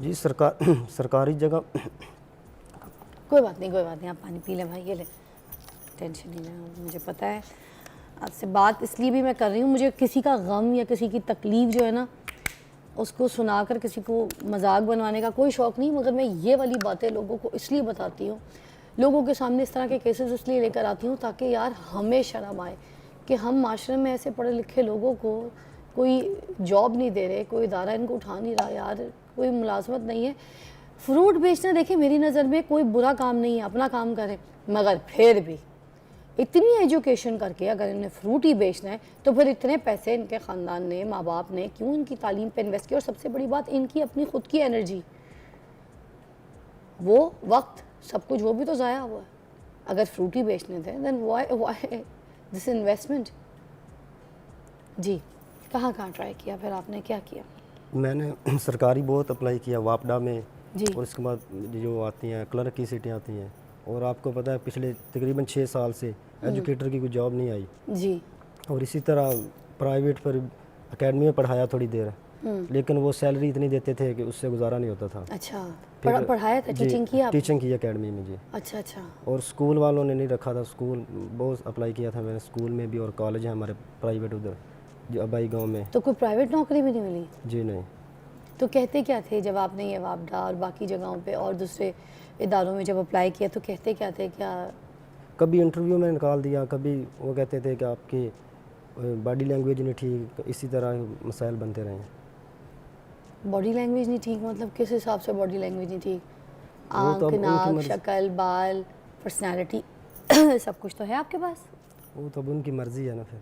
जी सरकारी जगह। कोई बात नहीं, आप पानी पी लें भाई, ये ले, टेंशन नहीं लें, मुझे पता है आपसे बात इसलिए भी मैं कर रही हूँ, मुझे किसी का गम या किसी की तकलीफ़ जो है ना उसको सुनाकर किसी को मजाक बनवाने का कोई शौक़ नहीं, मगर मैं ये वाली बातें लोगों को इसलिए बताती हूँ, लोगों के सामने इस तरह के केसेस इसलिए लेकर आती हूँ ताकि यार हमें शर्म आए कि हम माशरे में ऐसे पढ़े लिखे लोगों को कोई जॉब नहीं दे रहे, कोई इदारा इनको उठा नहीं रहा यार, कोई मुलाजमत नहीं है। फ्रूट बेचना देखिए मेरी नज़र में कोई बुरा काम नहीं है, अपना काम करें, मगर फिर भी इतनी एजुकेशन करके अगर इन्हें फ्रूट ही बेचना है तो फिर इतने पैसे इनके ख़ानदान ने, माँ बाप ने क्यों इनकी तालीम पे इन्वेस्ट किया, और सबसे बड़ी बात इनकी अपनी खुद की एनर्जी, वो वक्त, सब कुछ वो भी तो ज़ाया हुआ है। अगर फ्रूट ही बेचने थे देन व्हाई दिस इन्वेस्टमेंट। जी कहाँ ट्राई किया, फिर आपने क्या किया? मैंने सरकारी बहुत अप्लाई किया वापडा में जी। और उसके बाद जो आती हैं क्लर्क की सीटें आती हैं, और आपको पता है पिछले तकरीबन 6 साल से एजुकेटर की कोई जॉब नहीं आई। जी। और इसी तरह प्राइवेट पर एकेडमी में पढ़ाया थोड़ी देर, लेकिन वो सैलरी इतनी देते थे कि उससे गुजारा नहीं होता था। अच्छा, पढ़ाया था, जी, टीचिंग किया? टीचिंग की एकेडमी में जी। अच्छा। और स्कूल वालों ने नहीं रखा था, स्कूल बहुत अप्लाई किया था मैंने, स्कूल में भी, और कॉलेज है हमारे प्राइवेट उधर जो अबाई गांव में। तो कोई प्राइवेट नौकरी भी नहीं मिली? जी नहीं। तो कहते क्या थे जब आपने ये वापडा और बाकी जगहों पे और दूसरे इदारों में जब अप्लाई किया तो कहते क्या थे? क्या कभी इंटरव्यू में निकाल दिया, कभी वो कहते थे कि आपकी बॉडी लैंग्वेज नहीं ठीक, इसी तरह मसाइल बनते रहे। बॉडी लैंग्वेज नहीं ठीक मतलब किस हिसाब से बॉडी लैंग्वेज नहीं ठीक? वो तो आँख, अब नाक, शक्ल, बाल, पर्सनैलिटी सब कुछ तो है आपके पास। वो तो अब उनकी मर्ज़ी है ना, फिर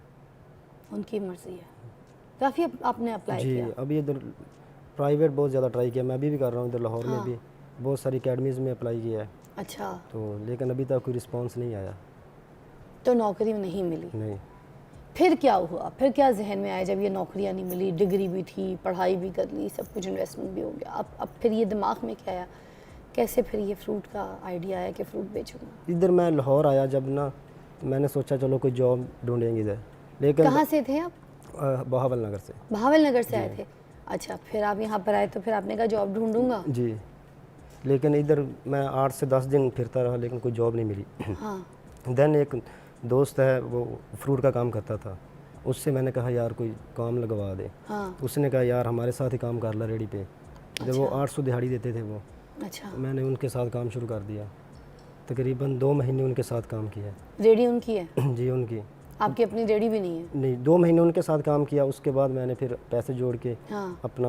उनकी मर्ज़ी है। काफ़ी आपने अप्लाई जी। किया? अभी इधर प्राइवेट बहुत ज़्यादा ट्राई किया, मैं अभी भी कर रहा हूँ इधर लाहौर में हाँ। भी बहुत सारी अकेडमीज़ में अप्लाई किया है। अच्छा। तो लेकिन अभी तक कोई रिस्पांस नहीं आया। तो नौकरी नहीं मिली? नहीं। फिर क्या हुआ, फिर क्या जहन में आया जब ये नौकरियां नहीं मिली, डिग्री भी थी, पढ़ाई भी कर ली, सब कुछ इन्वेस्टमेंट भी हो गया, अब फिर ये दिमाग में क्या आया, कैसे फिर ये फ्रूट का आइडिया आया कि फ्रूट बेचूंगा? इधर मैं लाहौर आया जब ना, मैंने सोचा चलो कोई जॉब ढूंढेंगे इधर, लेकिन कहाँ से थे आप? बहावल नगर से। बहावल नगर से आए थे? अच्छा, फिर आप यहाँ पर आए तो फिर आपने कहा जॉब ढूंढूंगा? जी। लेकिन इधर मैं 8 से 10 दिन फिरता रहा, लेकिन कोई जॉब नहीं मिली। हाँ। देन एक दोस्त है वो फ्रूट का काम करता था, उससे मैंने कहा यार कोई काम लगवा दे। हाँ। उसने कहा यार हमारे साथ ही काम कर ला रेडी पे। जब वो 800 दिहाड़ी देते थे वो। अच्छा। मैंने उनके साथ काम शुरू कर दिया, तकरीबन 2 महीने उनके साथ काम किया। रेडी उनकी है? जी उनकी। आपकी अपनी रेडी भी नहीं है? नहीं, 2 महीने उनके साथ काम किया, उसके बाद मैंने फिर पैसे जोड़ के हाँ। अपना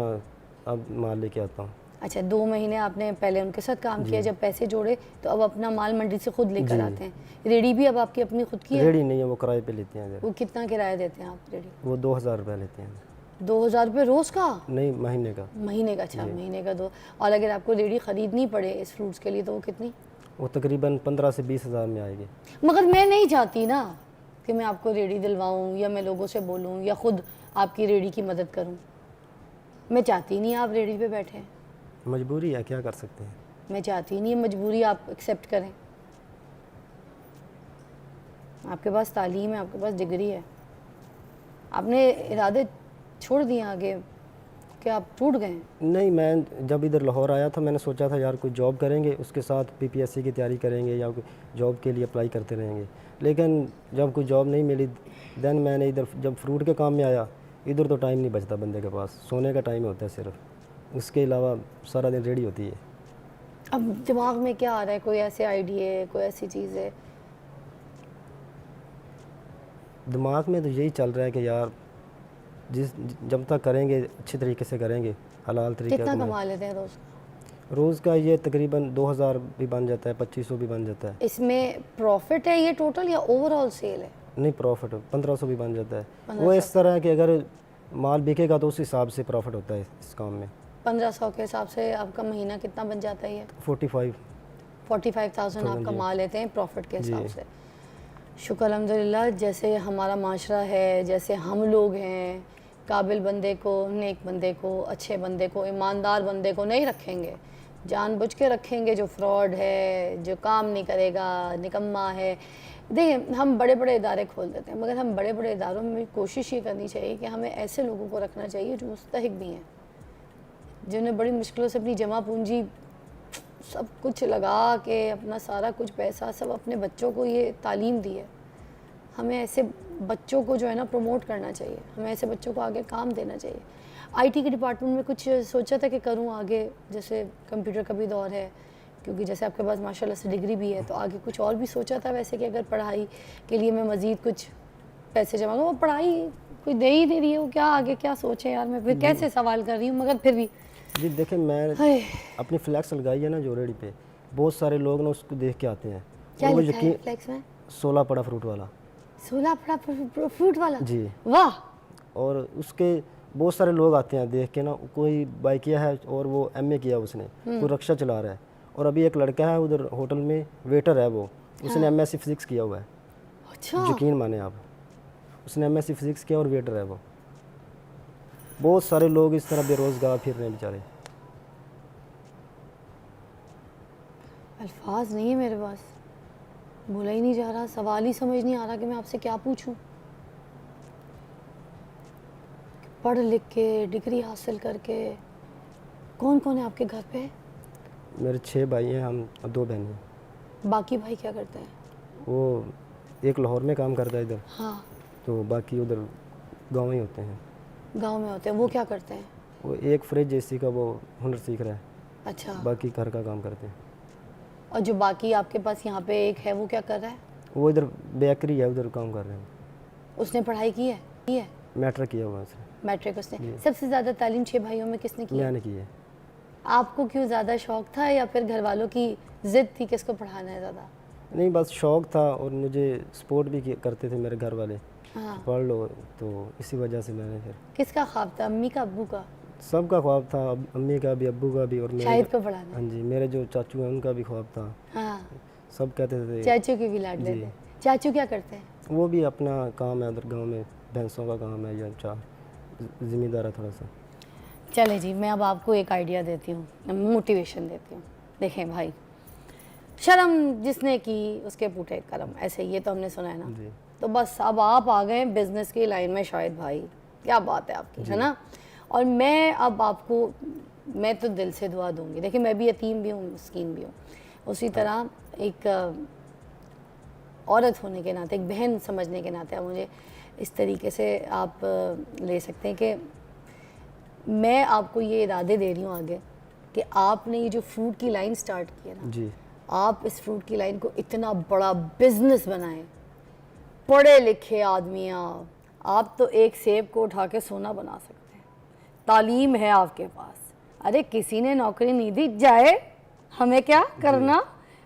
अब माल लेके आता हूँ। अच्छा, 2 महीने आपने पहले उनके साथ काम किया, जब पैसे जोड़े तो अब अपना माल मंडी से खुद लेकर आते हैं। रेडी भी अब आपकी अपनी खुद की है? रेडी नहीं है, वो किराए पे लेते हैं। वो कितना किराया देते हैं आप रेडी? वो 2000 रुपये लेते हैं। 2000 रुपये रोज़ का? नहीं, महीने का। महीने का? अच्छा, महीने का 2। और अगर आपको रेडी ख़रीदनी पड़े इस फ्रूट्स के लिए तो वो कितनी? वो तकरीबन 15 से 20 हज़ार में आएगी। मगर मैं नहीं चाहती ना कि मैं आपको रेडी दिलवाऊँ या मैं लोगों से बोलूँ या ख़ुद आपकी रेडी की मदद करूँ। मैं चाहती नहीं आप रेडी पे बैठें। मजबूरी है, क्या कर सकते हैं। मैं चाहती नहीं मजबूरी आप एक्सेप्ट करें। आपके पास तालीम है, आपके पास डिग्री है, आपने इरादे छोड़ दिए आगे कि आप टूट गए? नहीं, मैं जब इधर लाहौर आया था मैंने सोचा था यार कोई जॉब करेंगे, उसके साथ पीपीएससी की तैयारी करेंगे या कोई जॉब के लिए अप्लाई करते रहेंगे, लेकिन जब कोई जॉब नहीं मिली देन मैंने इधर जब फ्रूट के काम में आया, इधर तो टाइम नहीं बचता बंदे के पास, सोने का टाइम होता है सिर्फ, उसके अलावा सारा दिन रेडी होती है। अब दिमाग में क्या आ रहा है, कोई ऐसे आइडिया, कोई ऐसी चीज़ है? दिमाग में तो यही चल रहा है कि यार जब तक करेंगे अच्छे तरीके से करेंगे, हलाल तरीके। कितना कमा लेते हैं रोज़? रोज़ का ये तकरीबन 2000 भी बन जाता है, 2500 भी बन जाता है। इसमें प्रॉफिट है ये टोटल या ओवरऑल सेल है? नहीं, प्रॉफिट 1500 भी बन जाता है। वो इस तरह है कि अगर माल बिकेगा तो उस हिसाब से प्रॉफिट होता है इस काम में। 1500 के हिसाब से आपका महीना कितना बन जाता है? ये 45,000 आप कमा लेते हैं प्रॉफिट के हिसाब से। शुक्र अल्हम्दुलिल्लाह। जैसे हमारा माशरा है, जैसे हम लोग हैं, काबिल बंदे को, नेक बंदे को, अच्छे बंदे को, ईमानदार बंदे को नहीं रखेंगे, जानबूझ के रखेंगे जो फ्रॉड है, जो काम नहीं करेगा, निकम्मा है। देखिए हम बड़े बड़े इदारे खोल देते हैं, मगर हम बड़े बड़े इदारों में कोशिश ये करनी चाहिए कि हमें ऐसे लोगों को रखना चाहिए जो मुस्तहिक भी हैं, जिन्होंने बड़ी मुश्किलों से अपनी जमा पूंजी सब कुछ लगा के अपना सारा कुछ पैसा सब अपने बच्चों को ये तालीम दी है। हमें ऐसे बच्चों को जो है ना प्रमोट करना चाहिए, हमें ऐसे बच्चों को आगे काम देना चाहिए। आईटी के डिपार्टमेंट में कुछ सोचा था कि करूं आगे, जैसे कंप्यूटर का भी दौर है, क्योंकि जैसे आपके पास माशाल्लाह से डिग्री भी है, तो आगे कुछ और भी सोचा था वैसे कि अगर पढ़ाई के लिए मैं मज़ीद कुछ पैसे जमा करूँ। वो पढ़ाई कोई दे ही नहीं रही है, वो क्या आगे क्या सोचे यार, मैं फिर कैसे सवाल कर रही हूँ, मगर फिर भी जी देखें, मैं अपनी फ्लैक्स लगाई है ना जो रेडी पे, बहुत सारे लोग ना उसको देख के आते हैं। क्या और वो लिखा है फ्लेक्स में? 16 पड़ा फ्रूट वाला। 16 पड़ा फ्रूट वाला? जी। वाह। और उसके बहुत सारे लोग आते हैं देख के ना, कोई बाई किया है और वो एमए किया उसने, कोई रक्षा चला रहा है। और अभी एक लड़का है उधर होटल में वेटर है, वो उसने एमएससी फिजिक्स किया हुआ है। अच्छा। यकीन माने आप, उसने एमएससी फिजिक्स किया और वेटर है वो। बहुत सारे लोग इस तरह बेरोजगार फिर रहे हैं बेचारे। अल्फाज नहीं है मेरे पास, बोला ही नहीं जा रहा, सवाल ही समझ नहीं आ रहा कि मैं आपसे क्या पूछूं। पढ़ लिख के डिग्री हासिल करके, कौन कौन है आपके घर पे? मेरे 6 भाई हैं, हम 2 बहनें हैं। बाकी भाई क्या करते हैं? वो एक लाहौर में काम करता है इधर, हाँ। तो बाकी उधर गाँव ही होते हैं। गांव में होते हैं, वो क्या करते हैं? वो एक फ्रिज एसी का वो हुनर सीख रहा है, अच्छा। बाकी घर का काम करते हैं। और जो बाकी आपके पास यहाँ पे एक है, वो क्या कर रहा है? वो इधर बेकरी है, उधर काम कर रहे हैं। उसने पढ़ाई की है? की है। मैट्रिक किया हुआ है उसने। मैट्रिक उसने। सबसे ज़्यादा तालीम 6 भाइयों में किसने की है? मैंने की है। आपको क्यों ज़्यादा शौक था, या फिर घर वालों की ज़िद थी कि इसको पढ़ाना है ज़्यादा? नहीं, बस शौक था, और मुझे सपोर्ट भी करते थे मेरे घर वाले। हाँ। पढ़ लो, तो इसी वजह से मैंने फिर। किसका ख्वाब था, अम्मी का अब्बू का? सबका ख्वाब था, अम्मी का भी, अब्बू का भी, और मेरे। शाहिद को पढ़ाना। हाँ जी, मेरे जो चाचू हैं उनका भी ख्वाब था। हाँ। सब कहते थे। चाचू की भी लाडले थे। चाचू क्या करते हैं? वो भी अपना काम है उधर गांव में, भैंसों का काम है, या ज़िम्मेदार है थोड़ा सा। चले जी, मैं अब आपको एक आइडिया देती हूँ, मोटिवेशन देती हूँ। देखें भाई, शर्म जिसने की उसके पूठे करम, ऐसे ये तो हमने सुना है ना। जी। तो बस अब आप आ गए बिजनेस की लाइन में शायद भाई, क्या बात है आपकी, है ना। और मैं अब आपको, मैं तो दिल से दुआ दूंगी। देखिए, मैं भी यतीम भी हूँ, मिस्कीन भी हूँ, उसी तरह एक औरत होने के नाते, एक बहन समझने के नाते आप मुझे इस तरीके से आप ले सकते हैं कि मैं आपको ये इरादे दे रही हूँ आगे कि आपने ये जो फ्रूट की लाइन स्टार्ट की है ना जी, आप इस फ्रूट की लाइन को इतना बड़ा बिजनेस बनाएं। पढ़े लिखे आदमी आप तो एक सेब को उठा के सोना बना सकते हैं, तालीम है आपके पास। अरे किसी ने नौकरी नहीं दी, जाए हमें क्या करना,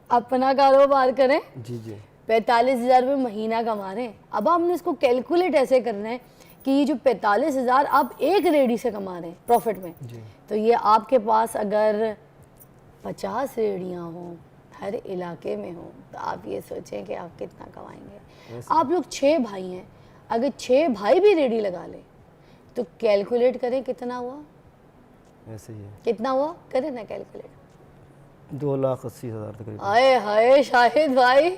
अपना कारोबार करें। जी जी 45,000 रुपये महीना कमा रहे हैं। अब हमने इसको कैलकुलेट ऐसे करना है कि ये जो 45,000 आप एक रेडी से कमा रहे हैं प्रॉफिट में, तो ये आपके पास अगर 50 रेडियाँ हों हर इलाके में हो, तो आप ये सोचें कि आप कितना कमाएंगे। आप लोग 6 भाई हैं, अगर 6 भाई भी रेडी लगा लें तो कैलकुलेट करें कितना हुआ। ऐसे ही है। कितना हुआ, करें ना कैलकुलेट। 2,80,000 तकरीबन। आए हाय शाहिद भाई,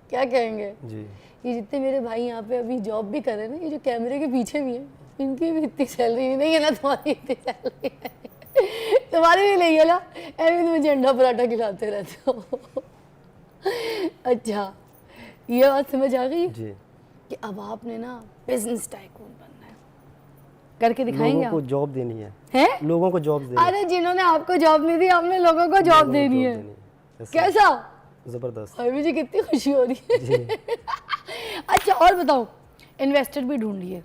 क्या कहेंगे जी। ये जितने मेरे भाई यहाँ पे अभी जॉब भी कर रहे हैं ना, ये जो कैमरे के पीछे भी हैं, इनकी भी इतनी सैलरी नहीं है ना तुम्हारी इतनी सैलरी है। तुम्हारी भी नहीं है ना, ऐसे तो मुझे अंडा पराठा खिलाते रहते हो। अच्छा, ये बात समझ आ गई जी। कि अब आपने ना बिजनेस टाइकून बनना है, करके दिखाएंगे लोगों को आप? जॉब देनी है। हैं? लोगों को जॉब देनी है। अरे जिन्होंने आपको जॉब नहीं दी, आपने लोगों को जॉब देनी है। ऐसे कैसा? जबरदस्त। और मुझे कितनी खुशी हो रही है। अच्छा, और बताओ, इन्वेस्टर भी ढूंढिए,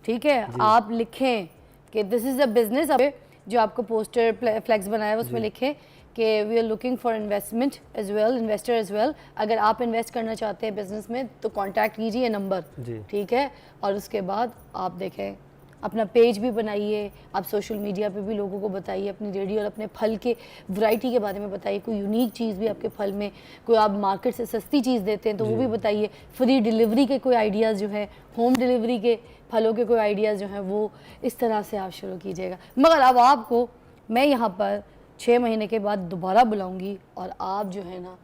ठीक है। आप लिखें कि दिस इज़ अ बिजनेस, जो आपको पोस्टर फ्लैक्स बनाया है उसमें लिखें कि we are looking for investment as well, investor as well. अगर आप इन्वेस्ट करना चाहते हैं बिजनेस में तो कांटेक्ट कीजिए नंबर, ठीक है। और उसके बाद आप देखें, अपना पेज भी बनाइए, आप सोशल मीडिया पे भी लोगों को बताइए अपनी रेडी और अपने फल के वैरायटी के बारे में बताइए। कोई यूनिक चीज़ भी आपके फल में, कोई आप मार्केट से सस्ती चीज़ देते हैं तो वो भी बताइए। फ्री डिलीवरी के कोई आइडियाज़ जो है, होम डिलीवरी के फलों के कोई आइडियाज़ जो हैं, वो इस तरह से आप शुरू कीजिएगा। मगर अब आपको मैं यहाँ पर 6 महीने के बाद दोबारा बुलाऊँगी और आप जो है ना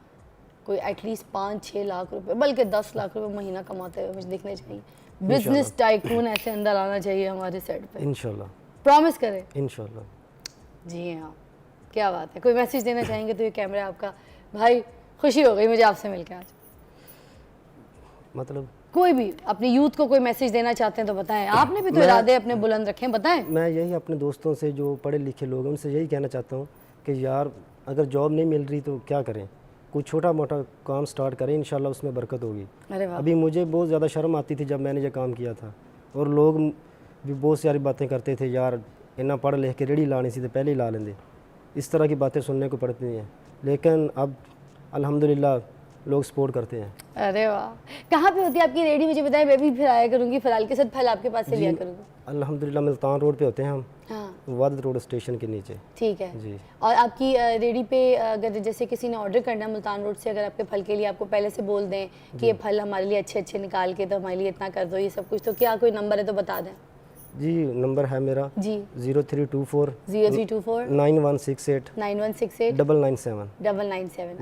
कोई एटलीस्ट 5-6 लाख रुपए, बल्कि 10 लाख रुपए महीना कमाते हुए मुझे दिखने चाहिए। बिजनेस टाइकून ऐसे अंदर आना चाहिए हमारे सेट पे। इंशाल्लाह। प्रॉमिस करें? इंशाल्लाह। जी हाँ, क्या बात है। कोई मैसेज देना चाहेंगे तो ये कैमरा आपका। भाई खुशी हो गई मुझे आपसे मिलकर आज। मतलब कोई भी अपनी यूथ को कोई मैसेज देना चाहते हैं तो बताएं। आपने भी तो इरादे अपने बुलंद रखे हैं, बताएं। मैं यही अपने दोस्तों से जो पढ़े लिखे लोग हैं उनसे यही कहना चाहता हूँ कि यार अगर जॉब नहीं मिल रही तो क्या करें, कोई छोटा मोटा काम स्टार्ट करें, इंशाल्लाह उसमें बरकत होगी। अरे वाह। अभी मुझे बहुत ज़्यादा शर्म आती थी जब मैंने ये काम किया था, और लोग भी बहुत सारी बातें करते थे, यार इतना पढ़ लिख के रेडी लानी सी तो पहले ही ला लेंदे, इस तरह की बातें सुनने को पड़ती हैं। लेकिन अब अल्हम्दुलिल्लाह लोग सपोर्ट करते हैं। अरे वाह, कहाँ पे होती है आपकी रेडी? मुझे बताएं, मैं भी फिर आया करूँगी, फिलहाल के साथ फल आपके पास से लिया करूँगी। अल्हम्दुलिल्लाह मुल्तान रोड पे होते हैं हम, हाँ वादत रोड स्टेशन के नीचे। ठीक है जी। और आपकी रेडी पे अगर जैसे किसी ने ऑर्डर करना है मुल्तान रोड से, अगर आपके फल के लिए आपको पहले से बोल दें कि ये फल हमारे लिए अच्छे अच्छे निकाल के तो हमारे लिए इतना कर दो, ये सब कुछ, तो क्या कोई नंबर है तो बता दें। जी नंबर है मेरा जी 0324 0324 9168 9168 997। 997।